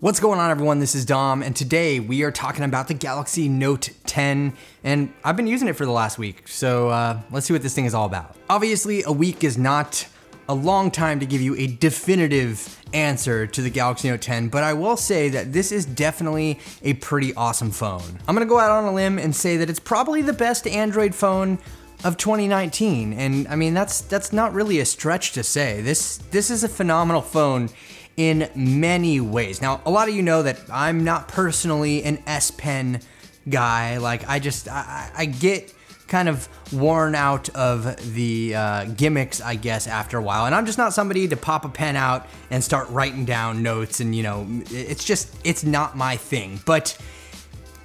What's going on, everyone? This is Dom, and today we are talking about the Galaxy Note 10, and I've been using it for the last week, so let's see what this thing is all about. Obviously, a week is not a long time to give you a definitive answer to the Galaxy Note 10, but I will say that this is definitely a pretty awesome phone. I'm gonna go out on a limb and say that it's probably the best Android phone of 2019, and I mean, that's not really a stretch to say. This is a phenomenal phone in many ways. Now, a lot of you know that I'm not personally an S Pen guy. Like, I get kind of worn out of the gimmicks, I guess, after a while. And I'm just not somebody to pop a pen out and start writing down notes, and you know, it's not my thing. But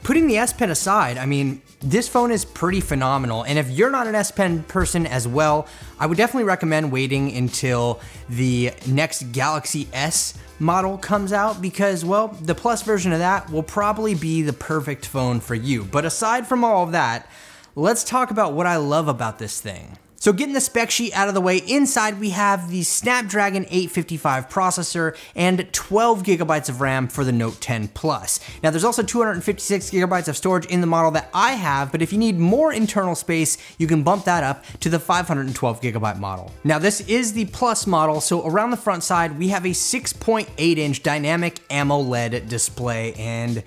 putting the S Pen aside, I mean, this phone is pretty phenomenal, and if you're not an S Pen person as well, I would definitely recommend waiting until the next Galaxy S model comes out because, well, the Plus version of that will probably be the perfect phone for you. But aside from all of that, let's talk about what I love about this thing. So getting the spec sheet out of the way, inside we have the Snapdragon 855 processor and 12 gigabytes of RAM for the Note 10 Plus. Now there's also 256 gigabytes of storage in the model that I have, but if you need more internal space, you can bump that up to the 512 gigabyte model. Now this is the Plus model, so around the front side, we have a 6.8 inch dynamic AMOLED display, and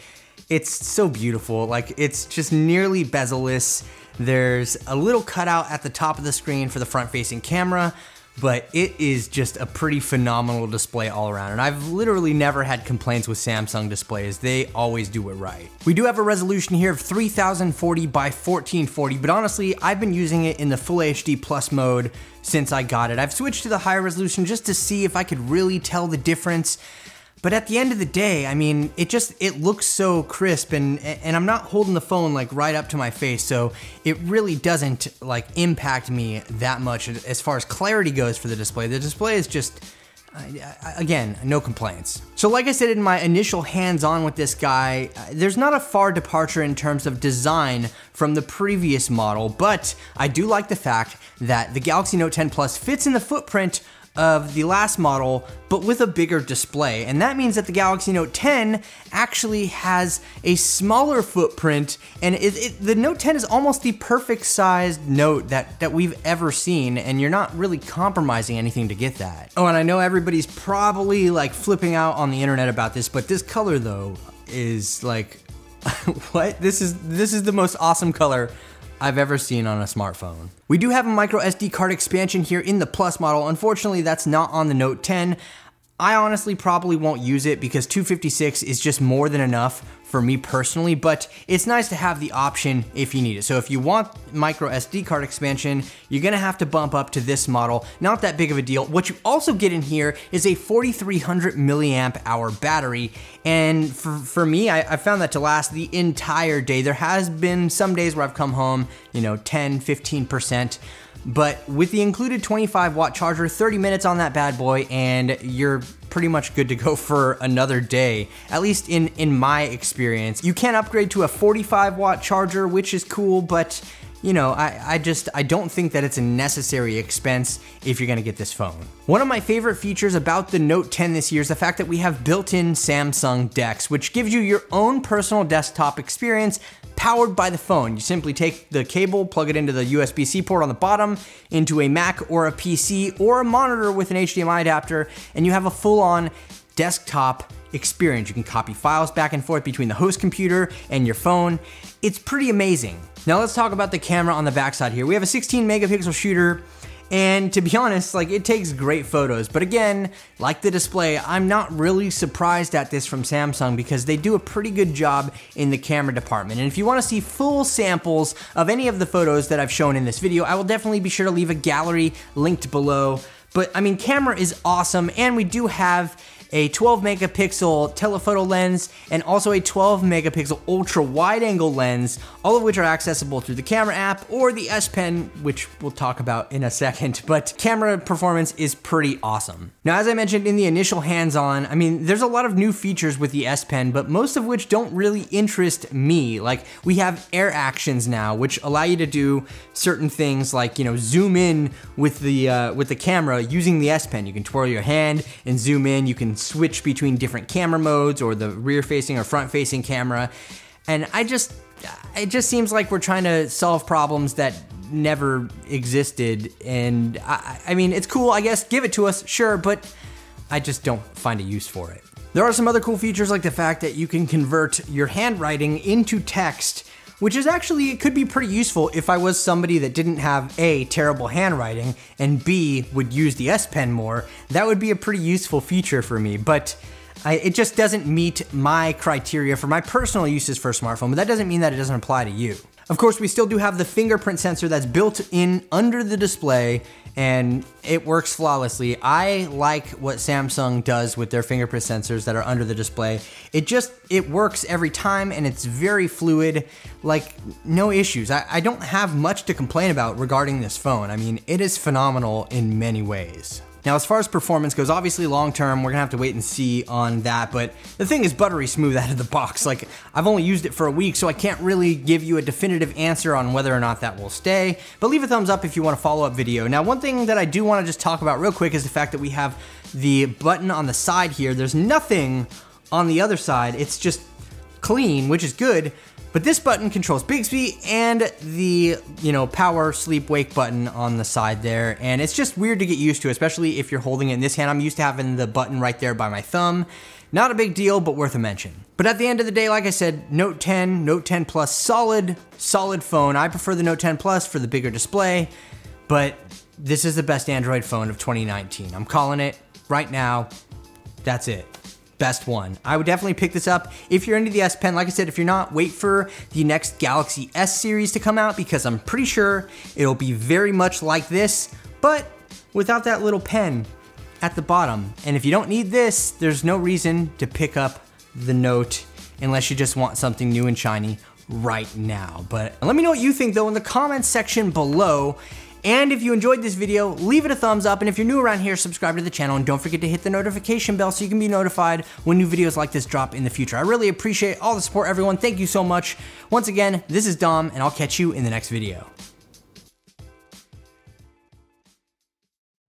it's so beautiful. Like, it's just nearly bezel-less. There's a little cutout at the top of the screen for the front-facing camera, but it is just a pretty phenomenal display all around. And I've literally never had complaints with Samsung displays. They always do it right. We do have a resolution here of 3040 by 1440, but honestly, I've been using it in the Full HD Plus mode since I got it. I've switched to the higher resolution just to see if I could really tell the difference. But at the end of the day, I mean, it looks so crisp, and I'm not holding the phone like right up to my face, so it really doesn't like impact me that much as far as clarity goes for the display. The display is just, again, no complaints. So like I said in my initial hands-on with this guy, there's not a far departure in terms of design from the previous model, but I do like the fact that the Galaxy Note 10 Plus fits in the footprint of the last model, but with a bigger display. And that means that the Galaxy Note 10 actually has a smaller footprint, and the Note 10 is almost the perfect sized Note that we've ever seen, and you're not really compromising anything to get that. Oh, and I know everybody's probably like flipping out on the internet about this, but this color though is like, what? This is the most awesome color I've ever seen on a smartphone. We do have a micro SD card expansion here in the Plus model. Unfortunately, that's not on the Note 10. I honestly probably won't use it because 256 is just more than enough for me personally, but it's nice to have the option if you need it. So if you want micro SD card expansion, you're gonna have to bump up to this model. Not that big of a deal. What you also get in here is a 4,300 milliamp hour battery. And for me, I found that to last the entire day. There has been some days where I've come home, you know, 10, 15%. But with the included 25 watt charger, 30 minutes on that bad boy, and you're pretty much good to go for another day, at least in my experience. You can upgrade to a 45 watt charger, which is cool, but you know, I don't think that it's a necessary expense if you're gonna get this phone. One of my favorite features about the Note 10 this year is the fact that we have built-in Samsung DeX, which gives you your own personal desktop experience powered by the phone. You simply take the cable, plug it into the USB-C port on the bottom, into a Mac or a PC or a monitor with an HDMI adapter, and you have a full-on desktop experience. You can copy files back and forth between the host computer and your phone. It's pretty amazing. Now let's talk about the camera on the backside here. We have a 16 megapixel shooter, and to be honest, like, it takes great photos. But again, like the display, I'm not really surprised at this from Samsung because they do a pretty good job in the camera department. And if you want to see full samples of any of the photos that I've shown in this video, I will definitely be sure to leave a gallery linked below. But I mean, camera is awesome, and we do have a 12 megapixel telephoto lens and also a 12 megapixel ultra wide angle lens, all of which are accessible through the camera app or the S Pen, which we'll talk about in a second, but camera performance is pretty awesome. Now, as I mentioned in the initial hands-on, I mean, there's a lot of new features with the S Pen, but most of which don't really interest me. Like, we have air actions now, which allow you to do certain things like, you know, zoom in with the camera using the S Pen. You can twirl your hand and zoom in, you can switch between different camera modes or the rear facing or front facing camera. And it just seems like we're trying to solve problems that never existed. And I mean, it's cool, I guess, give it to us, sure, but I just don't find a use for it. There are some other cool features like the fact that you can convert your handwriting into text, which is actually, it could be pretty useful if I was somebody that didn't have A, terrible handwriting, and B, would use the S Pen more. That would be a pretty useful feature for me, but it just doesn't meet my criteria for my personal uses for a smartphone, but that doesn't mean that it doesn't apply to you. Of course, we still do have the fingerprint sensor that's built in under the display, and it works flawlessly. I like what Samsung does with their fingerprint sensors that are under the display. It works every time, and it's very fluid, like no issues. I don't have much to complain about regarding this phone. I mean, it is phenomenal in many ways. Now, as far as performance goes, obviously long term, we're gonna have to wait and see on that, but the thing is buttery smooth out of the box. Like, I've only used it for a week, so I can't really give you a definitive answer on whether or not that will stay, but leave a thumbs up if you want a follow-up video. Now, one thing that I do wanna just talk about real quick is the fact that we have the button on the side here. There's nothing on the other side. It's just clean, which is good. But this button controls Bixby and the, power, sleep, wake button on the side there. And it's just weird to get used to, especially if you're holding it in this hand. I'm used to having the button right there by my thumb. Not a big deal, but worth a mention. But at the end of the day, like I said, Note 10, Note 10 Plus, solid phone. I prefer the Note 10 Plus for the bigger display, but this is the best Android phone of 2019. I'm calling it right now. That's it. Best one. I would definitely pick this up if you're into the S Pen. Like I said, if you're not, wait for the next Galaxy S series to come out, because I'm pretty sure it'll be very much like this, but without that little pen at the bottom. And if you don't need this, there's no reason to pick up the Note unless you just want something new and shiny right now. But let me know what you think though in the comments section below. And if you enjoyed this video, leave it a thumbs up, and if you're new around here, subscribe to the channel, and don't forget to hit the notification bell so you can be notified when new videos like this drop in the future. I really appreciate all the support, everyone. Thank you so much. Once again, this is Dom, and I'll catch you in the next video.